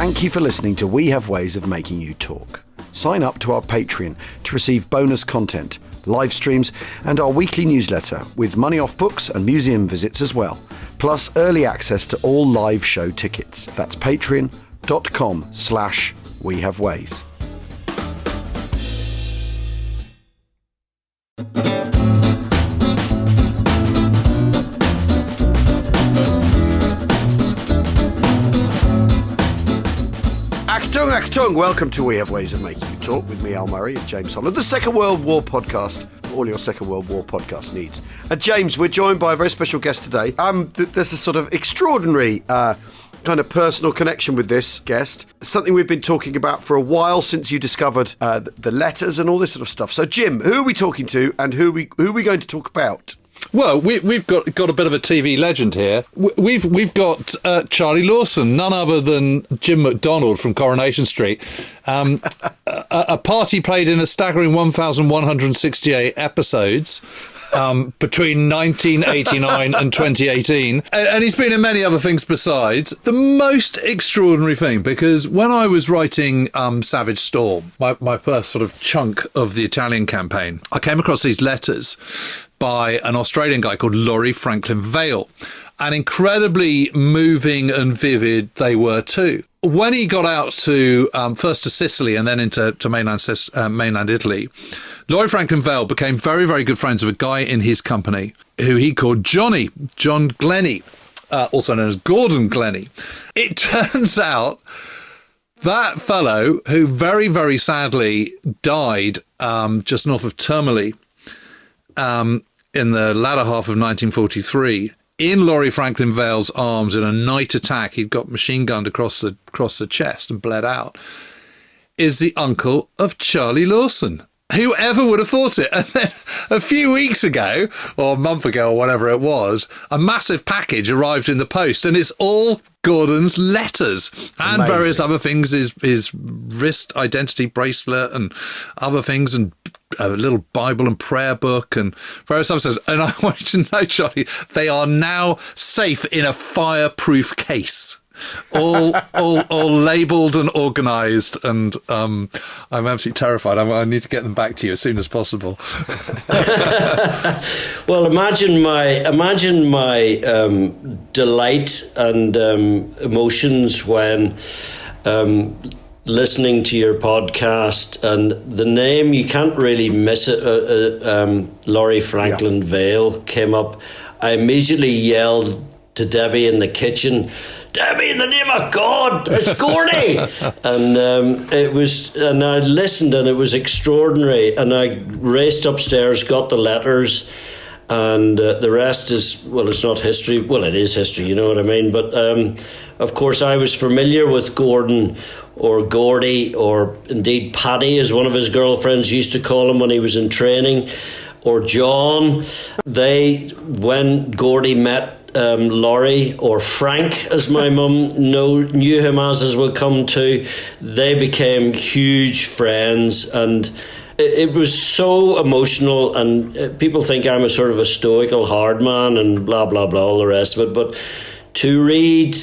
Thank you for listening to We Have Ways of Making You Talk. Sign up to our Patreon to receive bonus content, live streams, and our weekly newsletter with money off books and museum visits as well, plus early access to all live show tickets. That's patreon.com/wehaveways. Achtung! Welcome to We Have Ways of Making You Talk with me, Al Murray and James Holland, the Second World War podcast for all your Second World War podcast needs. And James, we're joined by a very special guest today. There's a sort of extraordinary kind of personal connection with this guest, something we've been talking about for a while since you discovered the letters and all this sort of stuff. So, Jim, who are we talking to and who are we going to talk about? Well, we've got a bit of a TV legend here. We've got Charlie Lawson, none other than Jim McDonald from Coronation Street. A part he played in a staggering 1,168 episodes between 1989 and 2018. And he's been in many other things besides. The most extraordinary thing, because when I was writing Savage Storm, my first sort of chunk of the Italian campaign, I came across these letters by an Australian guy called Lawrie Franklyn-Vaile. And incredibly moving and vivid they were too. When he got out to first to Sicily and then into mainland Italy, Lawrie Franklyn-Vaile became very, very good friends with a guy in his company who he called John Glennie, also known as Gordon Glennie. It turns out that fellow, who very, very sadly died just north of Termoli in the latter half of 1943, in Lawrie Franklyn-Vaile's arms in a night attack, he'd got machine gunned across the chest and bled out, is the uncle of Charlie Lawson. Whoever would have thought it? And then a few weeks ago, or a month ago, or whatever it was, a massive package arrived in the post, and it's all Gordon's letters and Amazing. Various other things, his wrist identity bracelet and other things, and a little Bible and prayer book and various other stuff. And I want you to know, Charlie, they are now safe in a fireproof case. all labelled and organised, and I'm absolutely terrified. I need to get them back to you as soon as possible. Well, imagine my delight and emotions when listening to your podcast, and the name, you can't really miss it, Lawrie Franklyn-Vaile came up. I immediately yelled to Debbie in the kitchen, "Debbie, in the name of God, it's Gordy!" And and I listened, and it was extraordinary. And I raced upstairs, got the letters, and the rest is, well, it's not history. Well, it is history, you know what I mean? But of course, I was familiar with Gordon, or Gordy, or indeed Paddy, as one of his girlfriends used to call him when he was in training, or John. When Gordy met Lawrie, or Frank, as my mum knew him as we'll come to, they became huge friends, and it was so emotional. And people think I'm a sort of a stoical hard man and blah blah blah, all the rest of it, but to read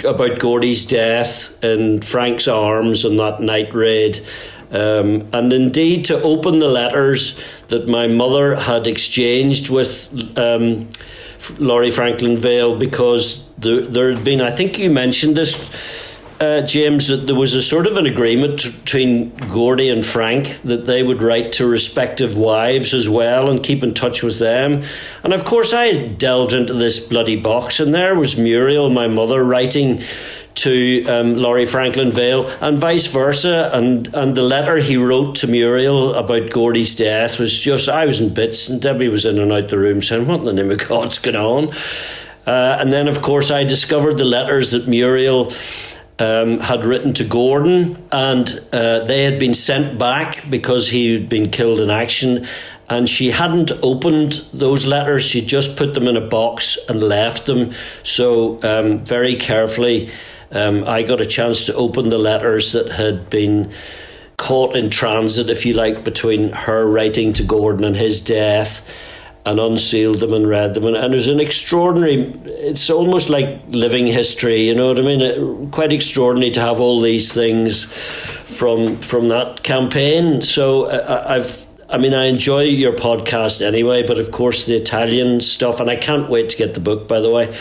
about Gordy's death in Frank's arms on that night raid, and indeed to open the letters that my mother had exchanged with Lawrie Franklyn-Vaile, because there had been, I think you mentioned this, James, that there was a sort of an agreement between Gordy and Frank that they would write to respective wives as well and keep in touch with them. And of course I delved into this bloody box, and there was Muriel, my mother, writing to Lawrie Franklyn-Vaile, and vice versa, and the letter he wrote to Muriel about Gordy's death was just, I was in bits, and Debbie was in and out the room saying, "What in the name of God's going on?" And then of course I discovered the letters that Muriel had written to Gordon, and they had been sent back because he had been killed in action, and she hadn't opened those letters. She just put them in a box and left them. So very carefully I got a chance to open the letters that had been caught in transit, if you like, between her writing to Gordon and his death. and unsealed them and read them. And there's an extraordinary, it's almost like living history, you know what I mean? Quite extraordinary to have all these things from that campaign. So I enjoy your podcast anyway, but of course the Italian stuff, and I can't wait to get the book, by the way,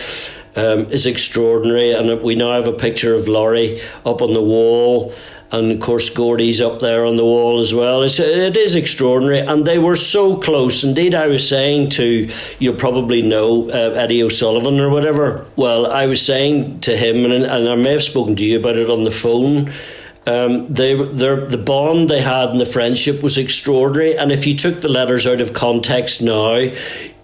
is extraordinary. And we now have a picture of Lawrie up on the wall. And of course, Gordy's up there on the wall as well. It is extraordinary. And they were so close. Indeed, I was saying to, you probably know Eddie O'Sullivan or whatever. Well, I was saying to him, and I may have spoken to you about it on the phone, the bond they had and the friendship was extraordinary. And if you took the letters out of context now,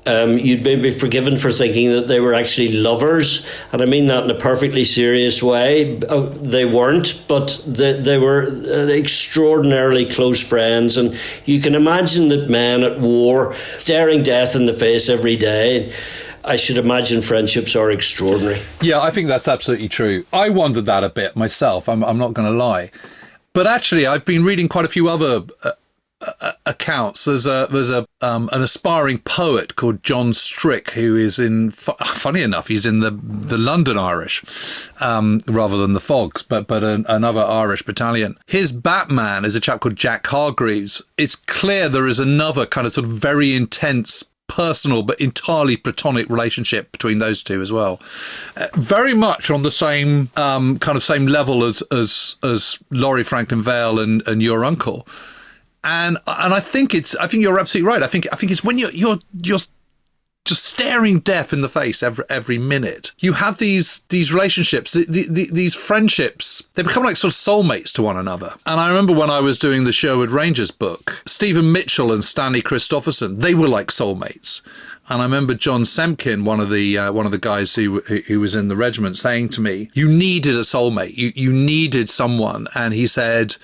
you'd be forgiven for thinking that they were actually lovers, and I mean that in a perfectly serious way. They weren't, but they were extraordinarily close friends, and you can imagine that men at war, staring death in the face every day, I should imagine friendships are extraordinary. Yeah, I think that's absolutely true. I wondered that a bit myself, I'm not going to lie. But actually, I've been reading quite a few other accounts. There's an aspiring poet called John Strick, who is funny enough, he's in the London Irish rather than the Fogs, but another Irish battalion. His Batman is a chap called Jack Hargreaves. It's clear there is another kind of sort of very intense personal but entirely platonic relationship between those two as well, very much on the same same level as Lawrie Franklyn-Vaile and your uncle. And I think you're absolutely right. I think it's when you're just staring death in the face every minute. You have these relationships, these friendships. They become like sort of soulmates to one another. And I remember when I was doing the Sherwood Rangers book, Stephen Mitchell and Stanley Christopherson, they were like soulmates. And I remember John Semkin, one of the guys who was in the regiment, saying to me, "You needed a soulmate. You needed someone." And he said,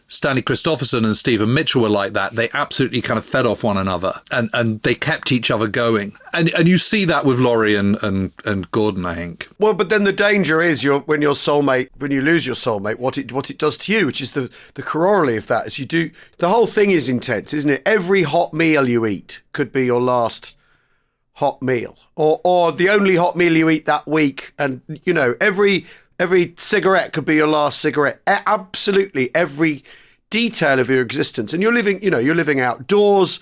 Stanley Christopherson and Stephen Mitchell were like that. They absolutely kind of fed off one another, and they kept each other going. And you see that with Lawrie and Gordon, I think. Well, but then the danger is when you lose your soulmate, what it does to you, which is the corollary of that, is the whole thing is intense, isn't it? Every hot meal you eat could be your last hot meal, or the only hot meal you eat that week, and every cigarette could be your last cigarette. Absolutely every detail of your existence, and you're living outdoors.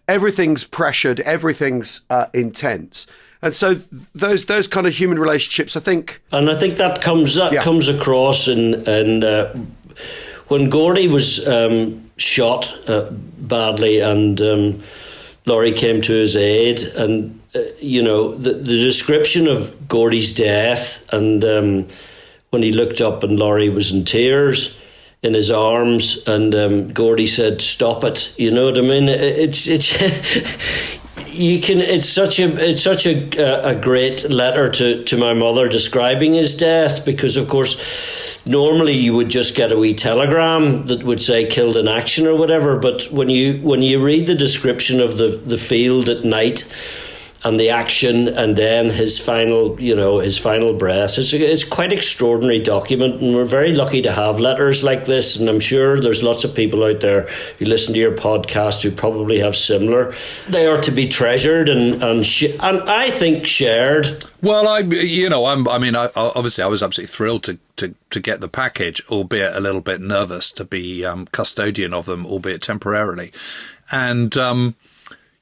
Everything's pressured. Everything's intense, and so those kind of human relationships, I think. And I think that comes across in when Gordy was shot badly, and Lawrie came to his aid, and the description of Gordy's death, and when he looked up and Lawrie was in tears in his arms, and Gordy said, "Stop it." You know what I mean? It's such a great letter to my mother describing his death, because of course normally you would just get a wee telegram that would say killed in action or whatever, but when you read the description of the field at night and the action, and then his final breath. It's quite extraordinary document, and we're very lucky to have letters like this. And I'm sure there's lots of people out there who listen to your podcast who probably have similar. They are to be treasured and I think shared. Well, I was absolutely thrilled to get the package, albeit a little bit nervous to be custodian of them, albeit temporarily, and.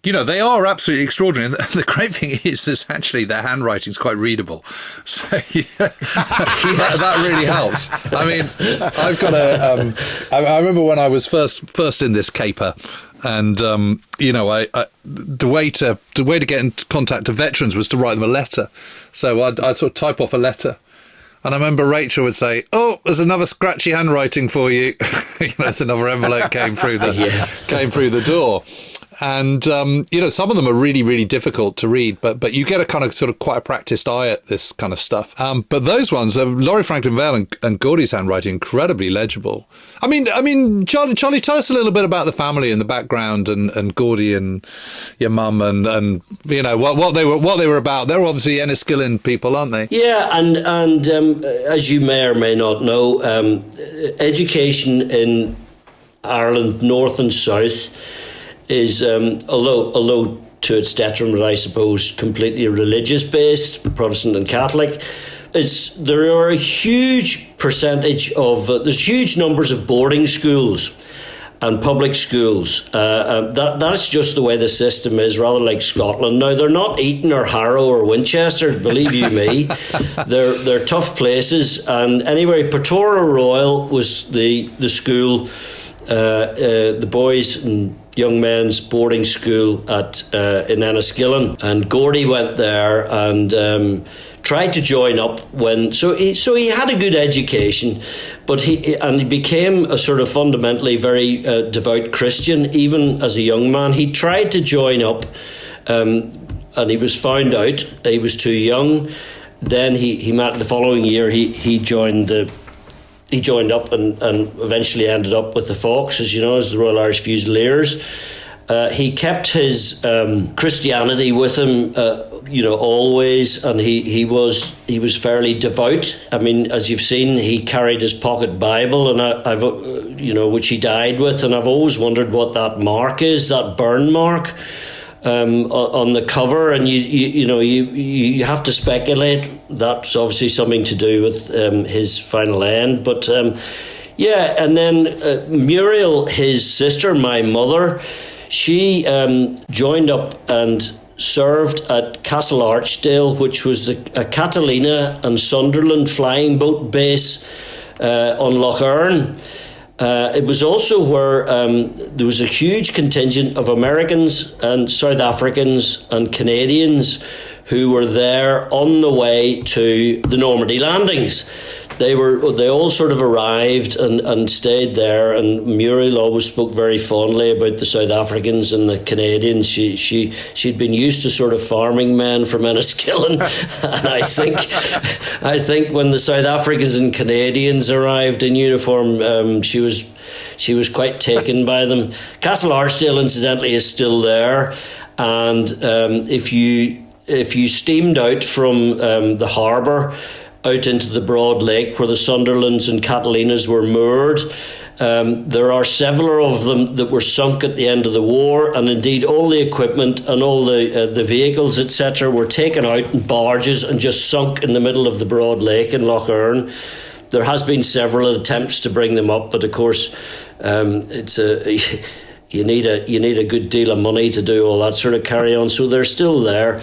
They are absolutely extraordinary. And the great thing is actually their handwriting is quite readable. So that really helps. I mean, I've got I remember when I was first in this caper, and the way to get in contact with veterans was to write them a letter. So I'd sort of type off a letter. And I remember Rachel would say, "Oh, there's another scratchy handwriting for you." There's another envelope came through the door. And, some of them are really, really difficult to read, but you get a kind of sort of quite a practiced eye at this kind of stuff. But those ones, Lawrie Franklyn-Vaile and Gordy's handwriting, incredibly legible. I mean, Charlie, tell us a little bit about the family and the background and Gordy and your mum and what they were about. They're obviously Enniskillen people, aren't they? Yeah, and as you may or may not know, education in Ireland, north and south, is although to its detriment, I suppose, completely religious-based, Protestant and Catholic. There are a huge percentage of, there's huge numbers of boarding schools and public schools. That's just the way the system is, rather like Scotland. Now, they're not Eton or Harrow or Winchester, believe you me. They're tough places. And anyway, Portora Royal was the school, the boys and young men's boarding school in Enniskillen. And Gordy went there and tried to join up so he had a good education, but he became a sort of fundamentally very devout Christian even as a young man. He tried to join up, and he was found out. He was too young. Then he met the following year. He joined up and eventually ended up with the Fox, as the Royal Irish Fusiliers. He kept his Christianity with him, always, and he was fairly devout. I mean, as you've seen, he carried his pocket Bible, and I've which he died with, and I've always wondered what that mark is, that burn mark on the cover, and you have to speculate. That's obviously something to do with his final end, but and then Muriel, his sister, my mother. She joined up and served at Castle Archdale, which was a Catalina and Sunderland flying boat base on Lough Erne. It was also where there was a huge contingent of Americans and South Africans and Canadians who were there on the way to the Normandy landings. They all sort of arrived and stayed there, and Muriel always spoke very fondly about the South Africans and the Canadians. She'd been used to sort of farming men from Enniskillen, and I think when the South Africans and Canadians arrived in uniform, she was quite taken by them. Castle Archdale, incidentally, is still there, and if you steamed out from the harbour out into the broad lake where the Sunderlands and Catalinas were moored, there are several of them that were sunk at the end of the war, and indeed all the equipment and all the vehicles, etc., were taken out in barges and just sunk in the middle of the broad lake in Lough Erne. There has been several attempts to bring them up, but of course you need a good deal of money to do all that sort of carry on, so they're still there.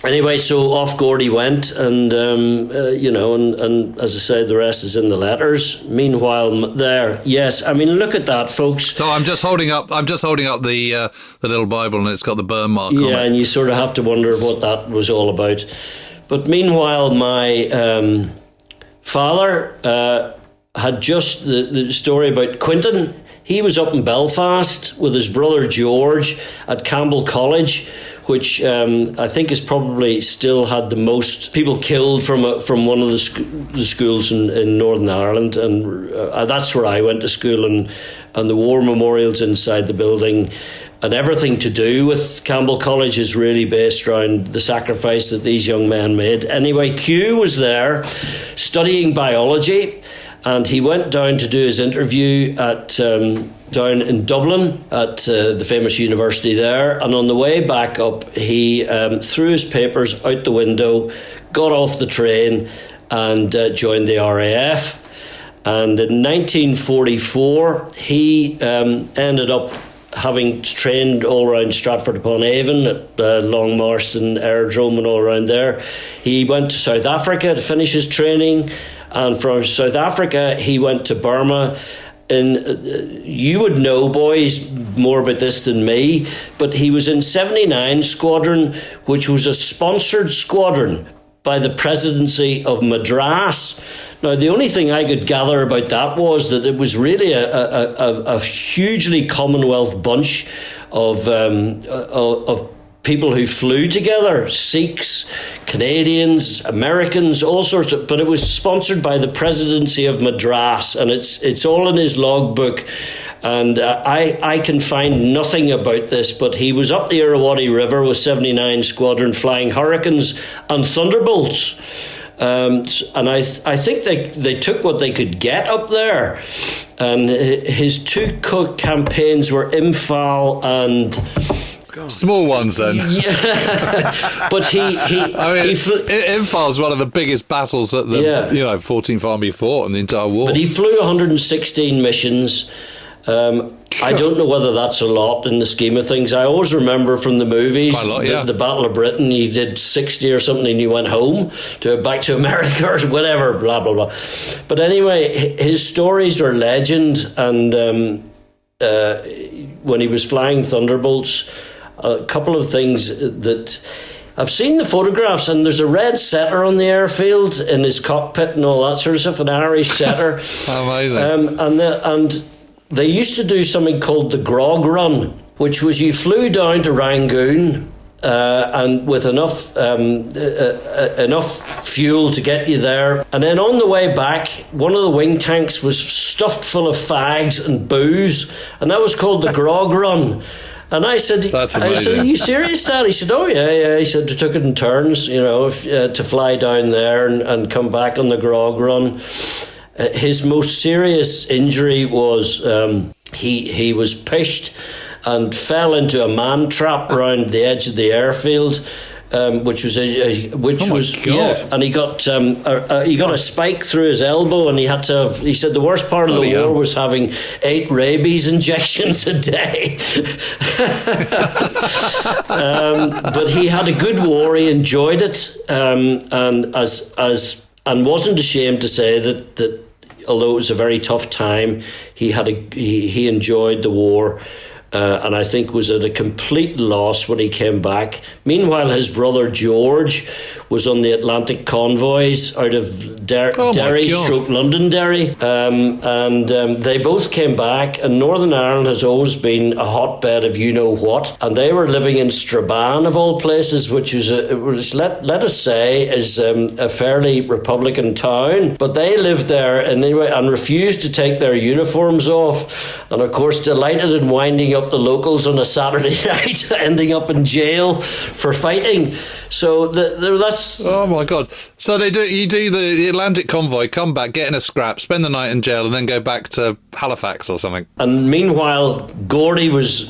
Anyway, so off Gordy went, and and as I said, the rest is in the letters. Meanwhile, yes, I mean, look at that, folks. So I'm just holding up the little Bible, and it's got the burn mark on it. Yeah, and you sort of have to wonder what that was all about. But meanwhile, my father had just the story about Quinton. He was up in Belfast with his brother George at Campbell College, which I think is probably still had the most people killed from one of the schools in Northern Ireland, and that's where I went to school, and the war memorials inside the building, and everything to do with Campbell College is really based around the sacrifice that these young men made. Anyway, Q was there studying biology, and he went down to do his interview down in Dublin at the famous university there. And on the way back up, he threw his papers out the window, got off the train, and joined the RAF. And in 1944, he ended up having trained all around Stratford-upon-Avon at Long Marston Aerodrome and all around there. He went to South Africa to finish his training. And from South Africa, he went to Burma. And you would know, boys, more about this than me, but he was in 79 Squadron, which was a sponsored squadron by the presidency of Madras. Now, the only thing I could gather about that was that it was really a hugely Commonwealth bunch of people who flew together, Sikhs, Canadians, Americans, all sorts of, but it was sponsored by the presidency of Madras, and it's all in his logbook, and I can find nothing about this, but he was up the Irrawaddy River with 79 Squadron flying Hurricanes and Thunderbolts, and I think they took what they could get up there, and his two campaigns were Imphal and Small ones, then. Yeah, but he Infile's one of the biggest battles that the 14th Army fought in the entire war. But he flew 116 missions. I don't know whether that's a lot in the scheme of things. I always remember from the movies, the Battle of Britain, he did 60 or something and he went home, back to America or whatever, blah, blah, blah. But anyway, his stories are legend. And when he was flying Thunderbolts, a couple of things that... I've seen the photographs, and there's a red setter on the airfield in his cockpit and all that sort of stuff, an Irish setter. Amazing. And they used to do something called the grog run, which was you flew down to Rangoon and with enough fuel to get you there. And then on the way back, one of the wing tanks was stuffed full of fags and booze, and that was called the grog run. And I said, are you serious, Dad? He said, oh, yeah. He said, they took it in turns, to fly down there and come back on the grog run. His most serious injury was he was pushed and fell into a man trap around the edge of the airfield. Which was and he got a spike through his elbow, and he had to have. He said the worst part of the war was having 8 rabies injections a day. But he had a good war. He enjoyed it, and wasn't ashamed to say that although it was a very tough time, he enjoyed the war. And I think was at a complete loss when he came back. Meanwhile, his brother George was on the Atlantic convoys out of Derry/Londonderry, and they both came back. And Northern Ireland has always been a hotbed of you-know-what, and they were living in Strabane of all places, which is let us say is a fairly Republican town. But they lived there anyway and refused to take their uniforms off, and of course delighted in winding up the locals on a Saturday night, ending up in jail for fighting. So that's... Oh my God. So you do the Atlantic convoy, come back, get in a scrap, spend the night in jail, and then go back to Halifax or something. And meanwhile, Gordy was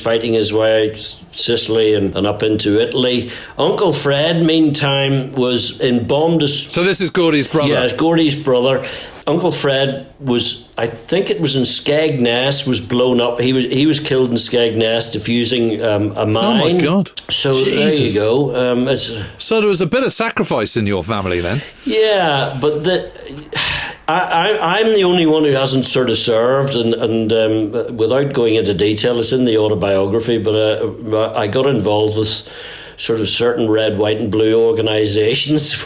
fighting his way out Sicily and up into Italy. Uncle Fred, meantime, was in bomb... So this is Gordy's brother? Yeah, it's Gordy's brother. Uncle Fred was, I think it was in Skegness, was blown up. He was killed in Skegness defusing a mine. Oh my God! So Jesus. There you go. So there was a bit of sacrifice in your family then. Yeah, but I'm the only one who hasn't sort of served, and without going into detail, it's in the autobiography. But I got involved with sort of certain red, white, and blue organisations.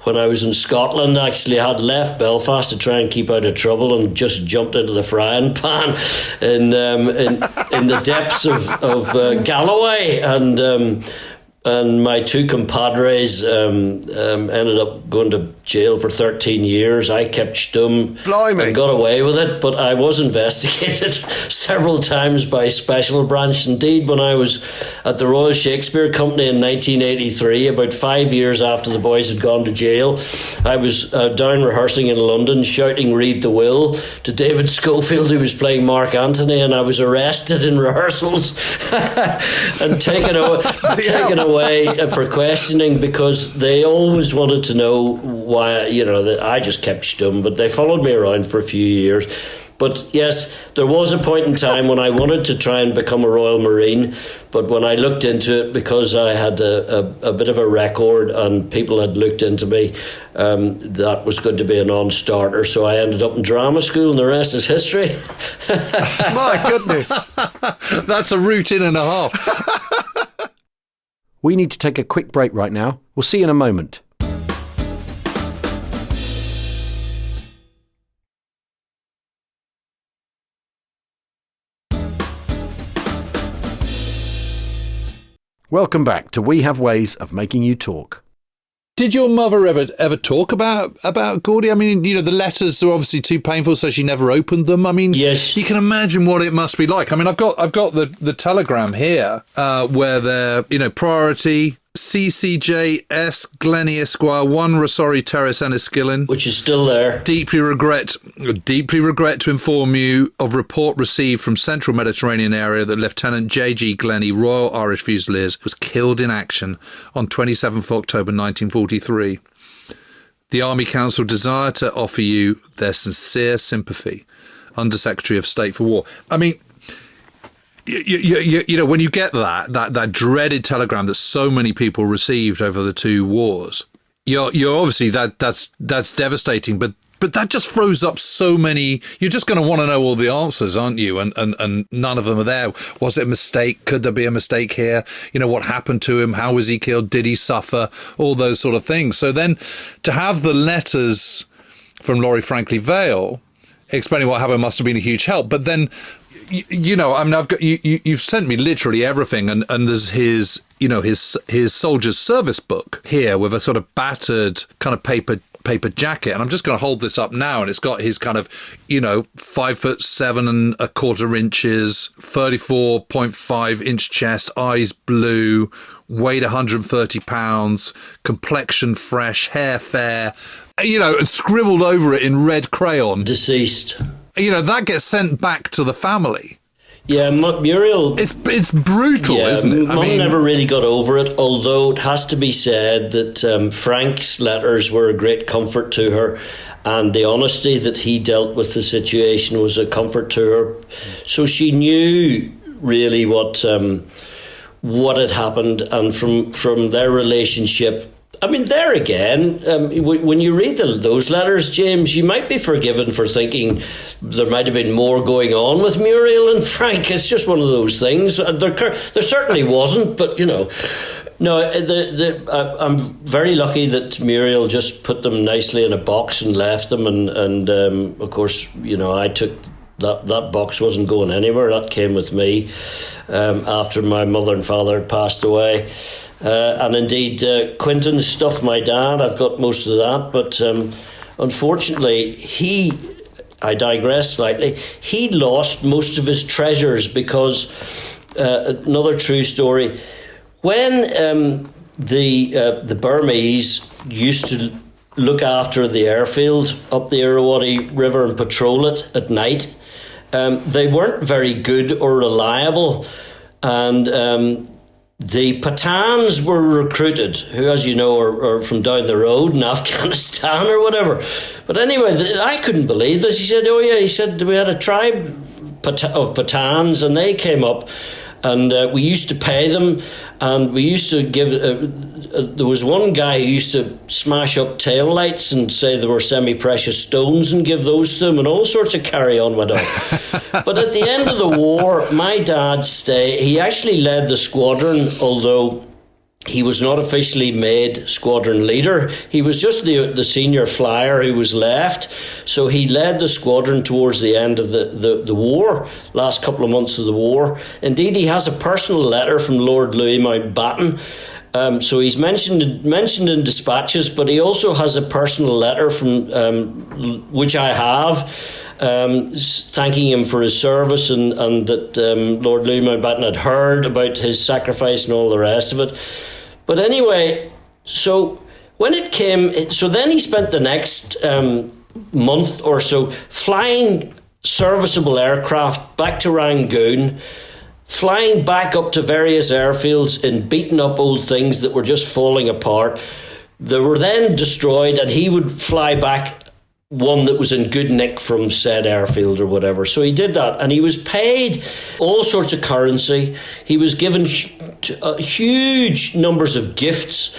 When I was in Scotland, actually, I had left Belfast to try and keep out of trouble and just jumped into the frying pan in the depths of Galloway, and my 2 compadres ended up going to jail for 13 years. I kept stum and got away with it, but I was investigated several times by Special Branch. Indeed, when I was at the Royal Shakespeare Company in 1983, about 5 years after the boys had gone to jail, I was down rehearsing in London, shouting "Read the Will" to David Schofield, who was playing Mark Antony, and I was arrested in rehearsals and taken away for questioning, because they always wanted to know why, that I just kept stum, but they followed me around for a few years. But yes, there was a point in time when I wanted to try and become a Royal Marine, but when I looked into it, because I had a bit of a record and people had looked into me, that was going to be a non-starter. So I ended up in drama school, and the rest is history. My goodness. That's a route in and a half. We need to take a quick break right now. We'll see you in a moment. Welcome back to We Have Ways of Making You Talk. Did your mother ever talk about Gordy? I mean, the letters are obviously too painful, so she never opened them. I mean, yes, you can imagine what it must be like. I mean, I've got the telegram here where they're, priority CCJS Glennie Esquire, 1 Rosori Terrace, Enniskillen. Which is still there. Deeply regret to inform you of report received from Central Mediterranean area that Lieutenant J.G. Glennie, Royal Irish Fusiliers, was killed in action on 27th October 1943. The Army Council desire to offer you their sincere sympathy. Under Secretary of State for War. I mean, you know, when you get that dreaded telegram that so many people received over the 2 wars, you're obviously that's devastating. But that just throws up so many. You're just going to want to know all the answers, aren't you? And none of them are there. Was it a mistake? Could there be a mistake here? You know, what happened to him? How was he killed? Did he suffer? All those sort of things. So then, to have the letters from Lawrie Franklyn-Vaile explaining what happened must have been a huge help. But then, you know, I mean, I've got you've sent me literally everything, and there's his soldier's service book here with a sort of battered kind of paper jacket, and I'm just going to hold this up now, and it's got his kind of, you know, 5'7" ¼ inches, 34.5 inch chest, eyes blue, weighed 130 pounds, complexion fresh, hair fair, you know, and scribbled over it in red crayon. Deceased. You know, that gets sent back to the family. Yeah, Muriel... It's brutal, isn't it? Mum never really got over it, although it has to be said that Frank's letters were a great comfort to her, and the honesty that he dealt with the situation was a comfort to her. So she knew really what had happened, and from their relationship... I mean, there again, when you read those letters, James, you might be forgiven for thinking there might have been more going on with Muriel and Frank. It's just one of those things. There certainly wasn't, but, you know. No, I'm very lucky that Muriel just put them nicely in a box and left them. And of course, you know, I took... That box wasn't going anywhere. That came with me after my mother and father had passed away. And indeed, Quinton stuffed my dad. I've got most of that. But unfortunately, I digress slightly, he lost most of his treasures because, another true story, when the Burmese used to look after the airfield up the Irrawaddy River and patrol it at night, they weren't very good or reliable, and the Pathans were recruited, who, as you know, are from down the road in Afghanistan or whatever. But anyway, I couldn't believe this. He said, oh yeah, he said, we had a tribe of Pathans and they came up, and we used to pay them, and we used to give... there was one guy who used to smash up tail lights and say they were semi-precious stones and give those to them, and all sorts of carry-on went on. But at the end of the war, my dad he actually led the squadron, although he was not officially made squadron leader. He was just the senior flyer who was left. So he led the squadron towards the end of the war, last couple of months of the war. Indeed, he has a personal letter from Lord Louis Mountbatten. So he's mentioned in dispatches, but he also has a personal letter from which I have, thanking him for his service and that Lord Louis Mountbatten had heard about his sacrifice and all the rest of it. But anyway, so when it came, so then he spent the next month or so flying serviceable aircraft back to Rangoon, flying back up to various airfields and beating up old things that were just falling apart. They were then destroyed, and he would fly back one that was in good nick from said airfield or whatever. So he did that, and he was paid all sorts of currency. He was given huge numbers of gifts,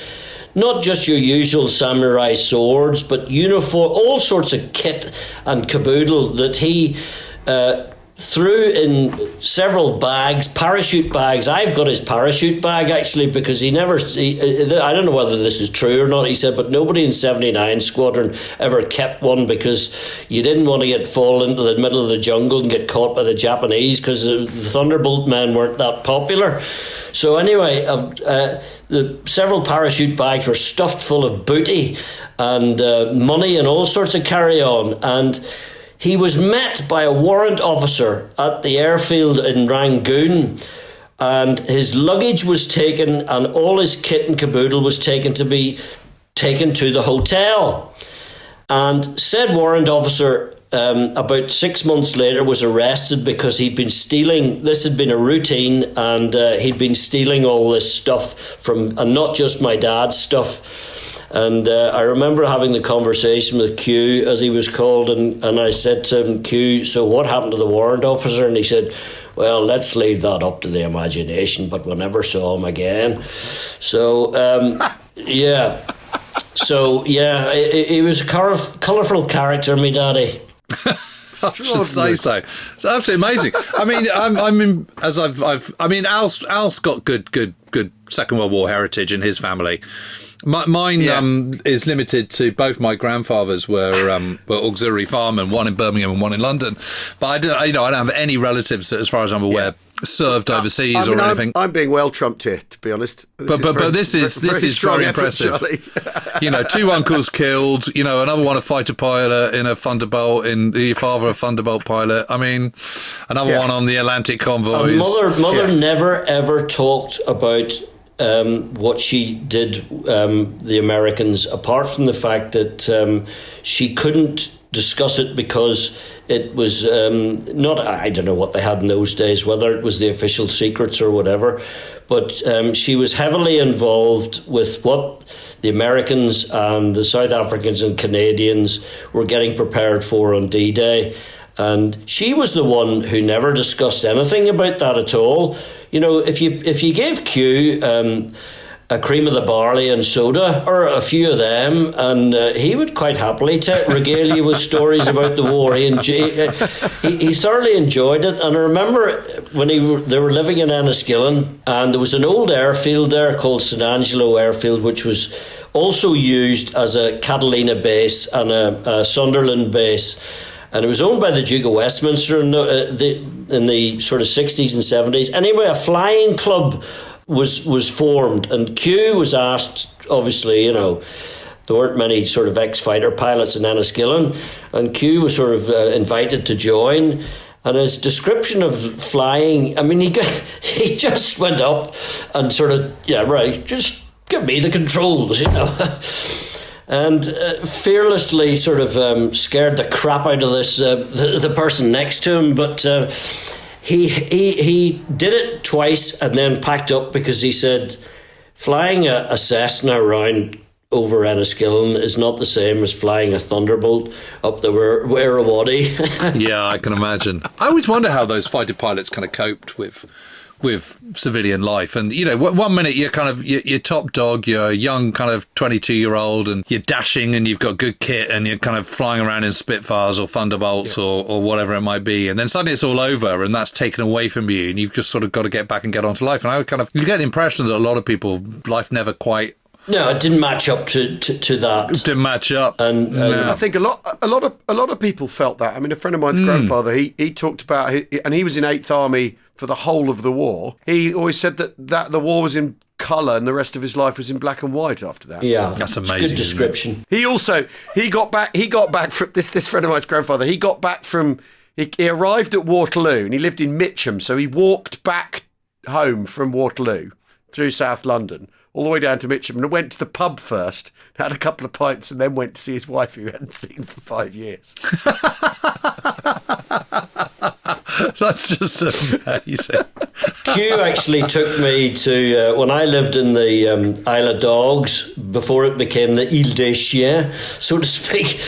not just your usual samurai swords, but uniform, all sorts of kit and caboodle that he threw in several bags, parachute bags. I've got his parachute bag, actually, because I don't know whether this is true or not, he said, but nobody in 79 Squadron ever kept one because you didn't want to fall into the middle of the jungle and get caught by the Japanese, because the Thunderbolt men weren't that popular. So anyway, the several parachute bags were stuffed full of booty and money and all sorts of carry-on, and he was met by a warrant officer at the airfield in Rangoon, and his luggage was taken, and all his kit and caboodle was taken to the hotel. And said warrant officer, about 6 months later, was arrested because he'd been stealing. This had been a routine, and he'd been stealing all this stuff from, and not just my dad's stuff. And I remember having the conversation with Q, as he was called, and I said to him, Q, so what happened to the warrant officer? And he said, well, let's leave that up to the imagination, but we never saw him again. So, yeah. So, yeah, he was a colourful character, me daddy. I should say so. It's absolutely amazing. I mean, Al's got good Second World War heritage in his family. Mine is limited to both my grandfathers were auxiliary firemen, one in Birmingham and one in London. But I don't have any relatives that, as far as I'm aware, served overseas or anything. I'm being well trumped here, to be honest. This is very impressive. 2 uncles killed. Another one a fighter pilot in a Thunderbolt. The father a Thunderbolt pilot. I mean, another one on the Atlantic convoys. Mother never ever talked about what she did, the Americans, apart from the fact that she couldn't discuss it because it was not, I don't know what they had in those days, whether it was the official secrets or whatever, but she was heavily involved with what the Americans and the South Africans and Canadians were getting prepared for on D-Day. And she was the one who never discussed anything about that at all. If you gave Q a cream of the barley and soda, or a few of them, and he would quite happily regale you with stories about the war. He thoroughly enjoyed it. And I remember when they were living in Enniskillen, and there was an old airfield there called St Angelo Airfield, which was also used as a Catalina base and a Sunderland base. And it was owned by the Duke of Westminster in the sort of 60s and 70s. Anyway, a flying club was formed, and Q was asked, obviously, there weren't many sort of ex-fighter pilots in Enniskillen, and Q was sort of invited to join. And his description of flying, I mean, he just went up and sort of, just give me the controls, And fearlessly sort of scared the crap out of this the person next to him, but he did it twice and then packed up because he said flying a Cessna around over Enniskillen is not the same as flying a Thunderbolt up the Wirrawadi. Yeah, I can imagine. I always wonder how those fighter pilots kind of coped with civilian life. And 1 minute you're top dog, you're a young kind of 22-year-old, and you're dashing and you've got good kit and you're kind of flying around in Spitfires or Thunderbolts or whatever it might be, and then suddenly it's all over and that's taken away from you and you've just sort of got to get back and get on to life. And you get the impression that a lot of people, life never quite... No, it didn't match up to that. It didn't match up. And I think a lot of people felt that. I mean, a friend of mine's grandfather, he talked about, and he was in 8th Army for the whole of the war. He always said that the war was in colour and the rest of his life was in black and white after that. Yeah, that's amazing. Good description. He got back from this friend of mine's grandfather. He arrived at Waterloo and he lived in Mitcham, so he walked back home from Waterloo through South London, all the way down to Mitcham, and went to the pub first, had a couple of pints, and then went to see his wife, who he hadn't seen for 5 years. That's just amazing. Q actually took me to, when I lived in the Isle of Dogs, before it became the Ile des Chiens, so to speak.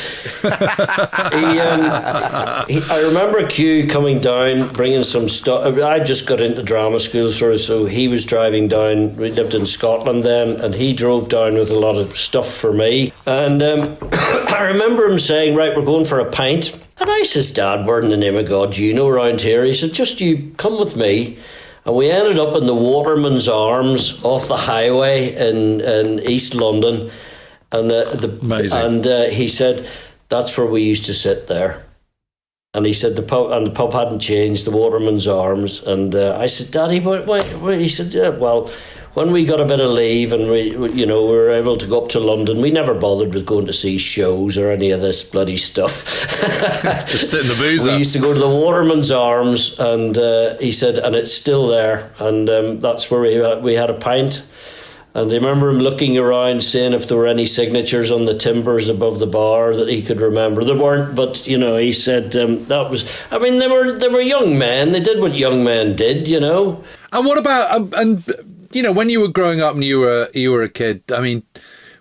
I remember Q coming down, bringing some stuff. I just got into drama school, so he was driving down. We lived in Scotland then, and he drove down with a lot of stuff for me. And I remember him saying, right, we're going for a pint. And I says, Dad, where in the name of God do you know around here? He said, just you come with me. And we ended up in the Waterman's Arms off the highway in East London. And he said, that's where we used to sit there. And he said the pub hadn't changed, the Waterman's Arms. And I said, Daddy, why? He said, yeah, well, when we got a bit of leave and we were able to go up to London, we never bothered with going to see shows or any of this bloody stuff. Just sit in the boozer. We used to go to the Waterman's Arms, and he said, and it's still there, and that's where we had a pint. And I remember him looking around, seeing if there were any signatures on the timbers above the bar that he could remember. There weren't, but he said that was. I mean, they were young men. They did what young men did, And what about when you were growing up and you were a kid? I mean,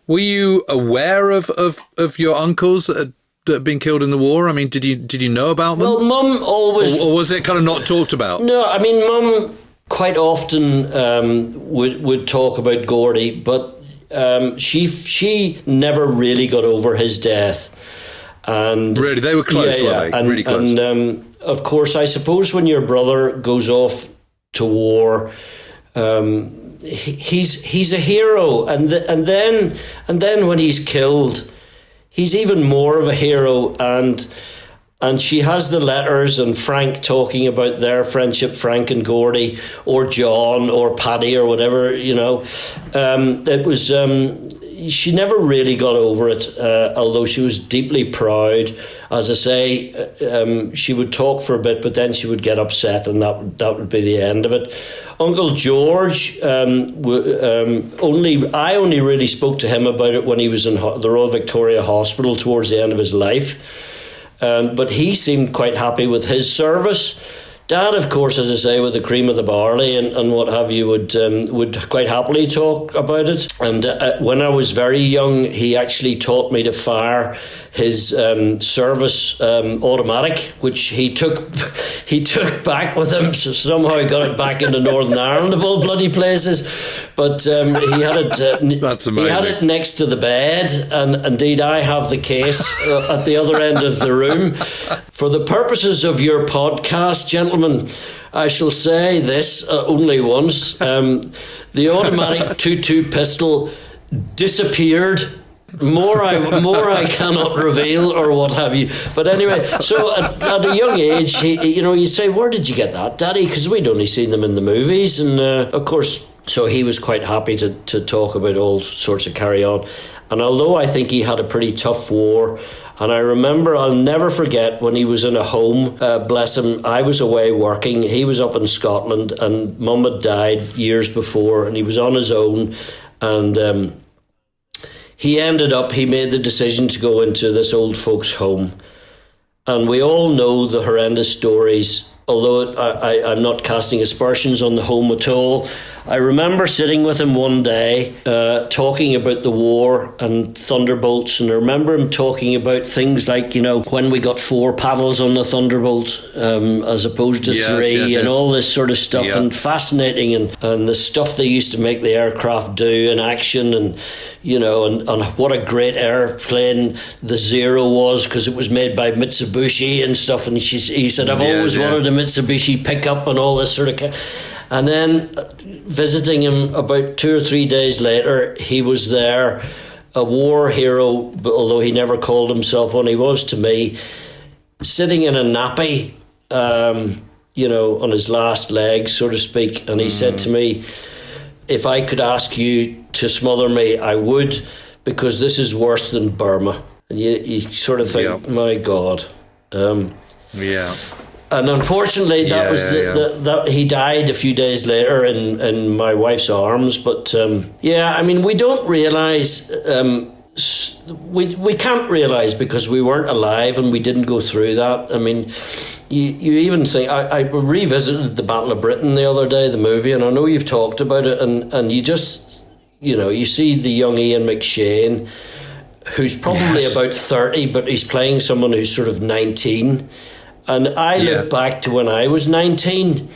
were you aware of your uncles that had been killed in the war? I mean, did you know about them? Well, Mum always. Or was it kind of not talked about? No, I mean, Mum quite often would talk about Gordy, but she never really got over his death. And really, they were close, were they? And, really close. And of course, I suppose when your brother goes off to war, he's a hero, and then when he's killed, he's even more of a hero. And she has the letters and Frank talking about their friendship, Frank and Gordy, or John, or Paddy, or whatever, It was, she never really got over it, although she was deeply proud. As I say, she would talk for a bit, but then she would get upset, and that would be the end of it. Uncle George, I only really spoke to him about it when he was in the Royal Victoria Hospital towards the end of his life. But he seemed quite happy with his service. Dad, of course, as I say, with the cream of the barley and what have you, would quite happily talk about it. And when I was very young, he actually taught me to fire his service automatic, which he took back with him. So somehow he got it back into Northern Ireland, of all bloody places. But he had it. That's amazing. He had it next to the bed, and indeed I have the case at the other end of the room. For the purposes of your podcast, gentlemen, I shall say this only once. The automatic 22 pistol disappeared. More I cannot reveal, or what have you. But anyway, so at a young age, you'd say, "Where did you get that, Daddy?" Because we'd only seen them in the movies, and of course, so he was quite happy to talk about all sorts of carry on. And although I think he had a pretty tough war, and I remember, I'll never forget when he was in a home, bless him, I was away working, he was up in Scotland, and Mum had died years before, and he was on his own, and he made the decision to go into this old folks' home. And we all know the horrendous stories, although I'm not casting aspersions on the home at all. I remember sitting with him one day, talking about the war and Thunderbolts, and I remember him talking about things like, when we got 4 paddles on the Thunderbolt, as opposed to 3, and all this sort of stuff, and fascinating, and the stuff they used to make the aircraft do in action, and and what a great airplane the Zero was, because it was made by Mitsubishi and stuff, and he said, I've always wanted a Mitsubishi pickup and all this sort of. And then visiting him about 2 or 3 days later, he was there, a war hero, although he never called himself one, he was to me, sitting in a nappy, on his last legs, so to speak. And he said to me, if I could ask you to smother me, I would, because this is worse than Burma. And you sort of think, my God. And unfortunately, that he died a few days later in my wife's arms. But we don't realise, we can't realise because we weren't alive and we didn't go through that. I mean, you even think, I revisited the Battle of Britain the other day, the movie, and I know you've talked about it, and you just, you see the young Ian McShane, who's probably about 30, but he's playing someone who's sort of 19. And I look back to when I was 19, in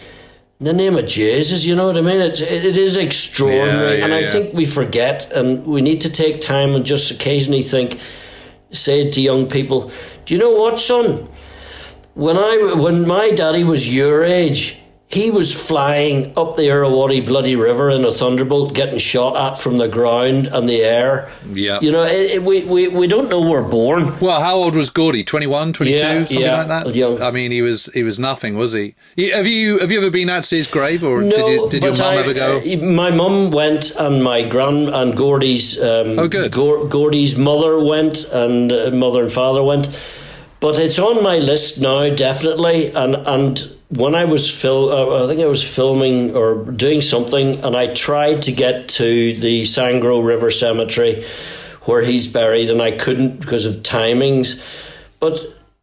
the name of Jesus, you know what I mean? It is extraordinary. I think we forget, and we need to take time and just occasionally say to young people, do you know what, son? When my daddy was your age, he was flying up the Irrawaddy bloody river in a thunderbolt, getting shot at from the ground and the air. Yeah. You know, we don't know we're born. Well, how old was Gordy? 21, 22, something like that? Young. I mean, he was nothing, was he? Have you ever been out to see his grave, or No, did your mum ever go? My mum went, and my and Gordy's good. Gordy's mother went, and mother and father went. But it's on my list now, definitely. And when I was I think I was filming or doing something, and I tried to get to the Sangro River Cemetery where he's buried, and I couldn't because of timings. But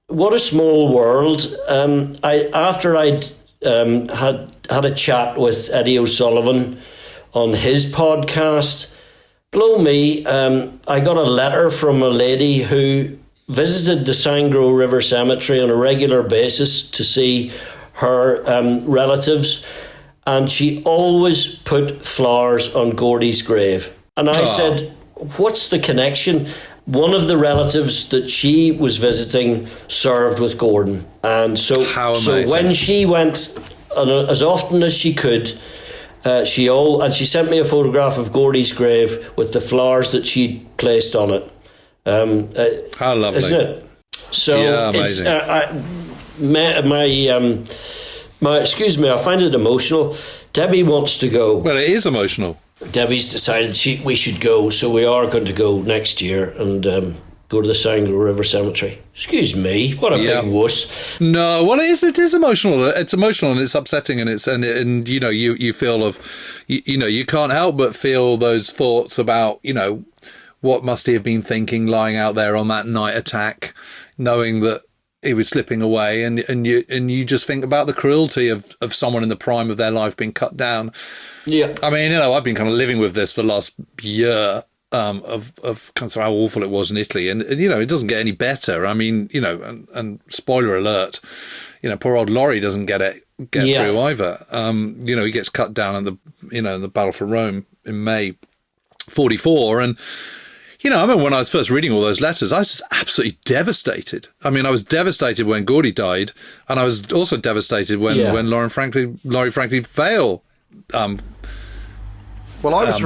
what a small world! After I'd had a chat with Eddie O'Sullivan on his podcast, blow me, I got a letter from a lady who visited the Sangro River Cemetery on a regular basis to see her relatives, and she always put flowers on Gordy's grave. And I said, what's the connection? One of the relatives that she was visiting served with Gordon, and so when she went as often as she could, she sent me a photograph of Gordy's grave with the flowers that she'd placed on it. How lovely, isn't it? So yeah, amazing. My excuse me, I find it emotional. Debbie wants to go. Well, it is emotional. Debbie's decided we should go, so we are going to go next year and go to the Sangro River Cemetery. Excuse me, what a big wuss. No, well, it is emotional. It's emotional and it's upsetting, and you know, you feel you can't help but feel those thoughts about, you know, what must he have been thinking lying out there on that night attack, knowing that he was slipping away, and you just think about the cruelty of someone in the prime of their life being cut down. Yeah, I mean, you know, I've been kind of living with this for the last year of kind of how awful it was in Italy, and you know, it doesn't get any better. I mean, you know, and spoiler alert, you know, poor old Lawrie doesn't get through either. You know, he gets cut down in the Battle for Rome in May 1944, and you know, I remember when I was first reading all those letters, I was just absolutely devastated. I mean, I was devastated when Gordy died, and I was also devastated when Lawrie Franklyn-Vaile well, I was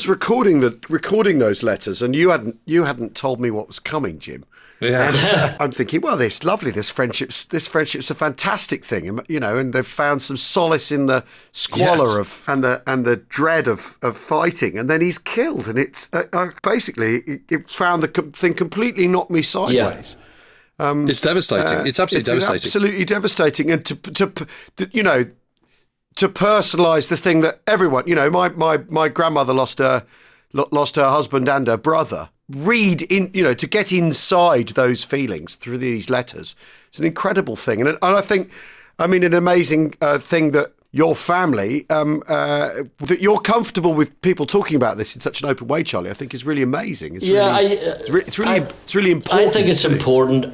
recording those letters, and you hadn't told me what was coming, Jim. Yeah. And I'm thinking, well, this friendship's a fantastic thing, you know, and they've found some solace in the squalor of and the dread of fighting, and then he's killed, and it's basically it found the thing completely knocked me sideways. Yeah. It's devastating. It's absolutely devastating. Absolutely devastating, and to you know, to personalise the thing that everyone, you know, my grandmother lost her husband and her brother. To get inside those feelings through these letters, it's an incredible thing, and I think, I mean, an amazing thing that your family, that you're comfortable with people talking about this in such an open way, Charlie. I think is really amazing. It's really important. I think it's important,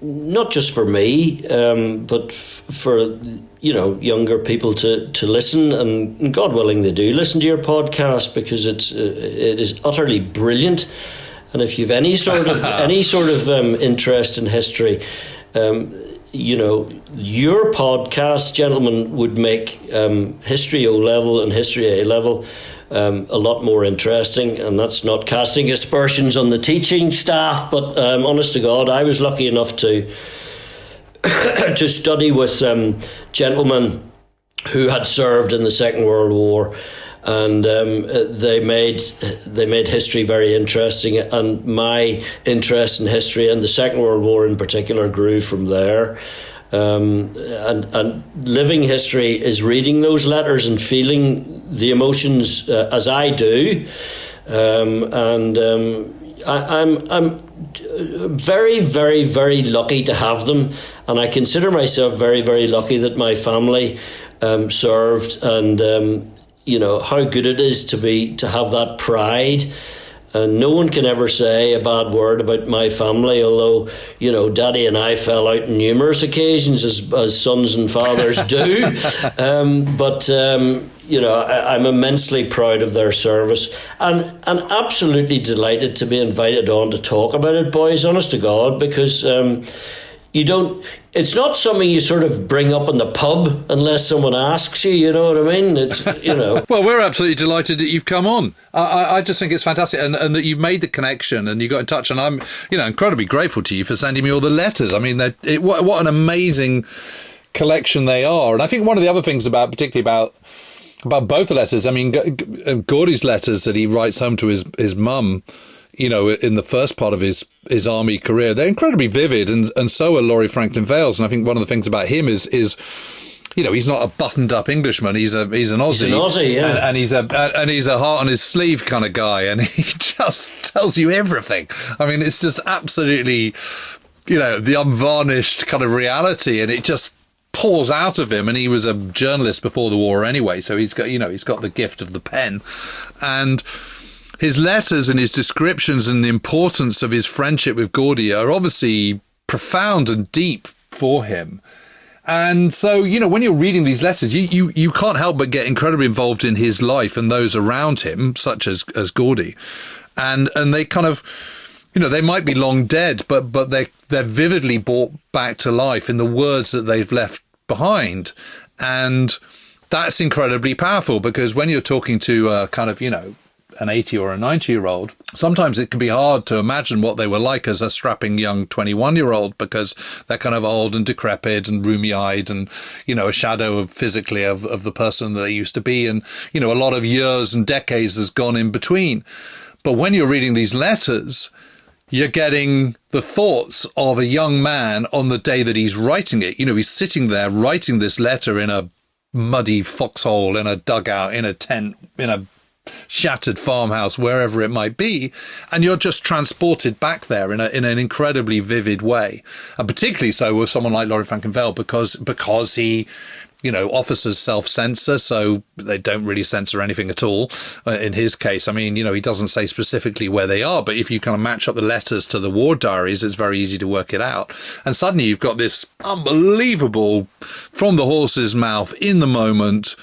not just for me, but for you know, younger people to listen, and God willing they do listen to your podcast, because it is utterly brilliant. And if you've any sort of interest in history, you know, your podcast, gentlemen, would make history O level and history A level a lot more interesting. And that's not casting aspersions on the teaching staff, but honest to God, I was lucky enough to study with gentlemen who had served in the Second World War, and they made history very interesting, and my interest in history and the Second World War in particular grew from there. And living history is reading those letters and feeling the emotions as I do, I'm very, very, very lucky to have them, and I consider myself very, very lucky that my family served, and you know how good it is to have that pride. And no one can ever say a bad word about my family, although, you know, Daddy and I fell out on numerous occasions, as sons and fathers do. But you know, I'm immensely proud of their service, and absolutely delighted to be invited on to talk about it, boys, honest to God, because, it's not something you sort of bring up in the pub unless someone asks you, you know what I mean? It's, Well, we're absolutely delighted that you've come on. I just think it's fantastic and that you've made the connection and you got in touch, and I'm, incredibly grateful to you for sending me all the letters. I mean, what an amazing collection they are. And I think one of the other things particularly about both the letters, I mean, Gordy's letters that he writes home to his mum, in the first part of his army career, they're incredibly vivid, and so are Lawrie Franklyn-Vaile's. And I think one of the things about him is he's not a buttoned up Englishman. He's an Aussie. He's an Aussie, yeah. And he's a heart on his sleeve kind of guy, and he just tells you everything. I mean, it's just absolutely, the unvarnished kind of reality, and it just pours out of him. And he was a journalist before the war anyway, so he's got the gift of the pen, and his letters and his descriptions and the importance of his friendship with Gordy are obviously profound and deep for him. And so, when you're reading these letters, you can't help but get incredibly involved in his life and those around him, such as Gordy. And they kind of, they might be long dead, but they're vividly brought back to life in the words that they've left behind. And that's incredibly powerful, because when you're talking to kind of, an 80 or a 90-year-old, sometimes it can be hard to imagine what they were like as a strapping young 21-year-old, because they're kind of old and decrepit and roomy-eyed and, a shadow of physically of the person that they used to be. And, a lot of years and decades has gone in between. But when you're reading these letters, you're getting the thoughts of a young man on the day that he's writing it. He's sitting there writing this letter in a muddy foxhole, in a dugout, in a tent, in a shattered farmhouse, wherever it might be, and you're just transported back there in an incredibly vivid way. And particularly so with someone like Lawrie Franklyn-Vaile, because he, officers self-censor, so they don't really censor anything at all. In his case, I mean, he doesn't say specifically where they are, but if you kind of match up the letters to the war diaries, it's very easy to work it out. And suddenly you've got this unbelievable, from the horse's mouth, in the moment,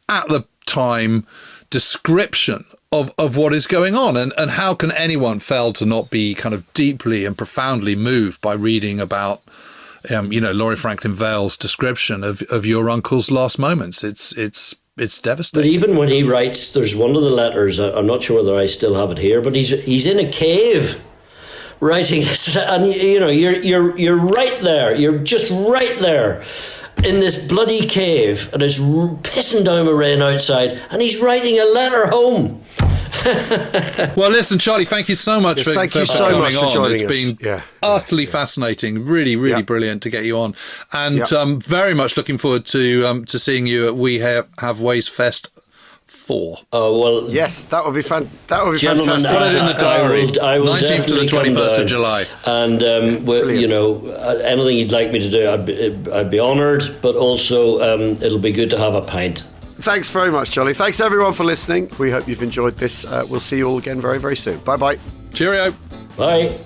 at the time, description of what is going on, and how can anyone fail to not be kind of deeply and profoundly moved by reading about Lawrie Franklyn-Vaile's description of your uncle's last moments. It's devastating. But even when he writes, there's one of the letters, I'm not sure whether I still have it here, but he's in a cave writing, and you're right there, you're just right there in this bloody cave, and it's pissing down with rain outside, and he's writing a letter home. Well, listen, Charlie, thank you so much for coming on. It's been utterly fascinating, really brilliant to get you on, and very much looking forward to seeing you at We Have Ways Fest 4. Oh, well, yes, that would be fantastic. Put it in the diary. I will 19th to the 21st of July. And anything you'd like me to do, I'd be honoured. But also, it'll be good to have a pint. Thanks very much, Charlie. Thanks everyone for listening. We hope you've enjoyed this. We'll see you all again very, very soon. Bye bye. Cheerio. Bye.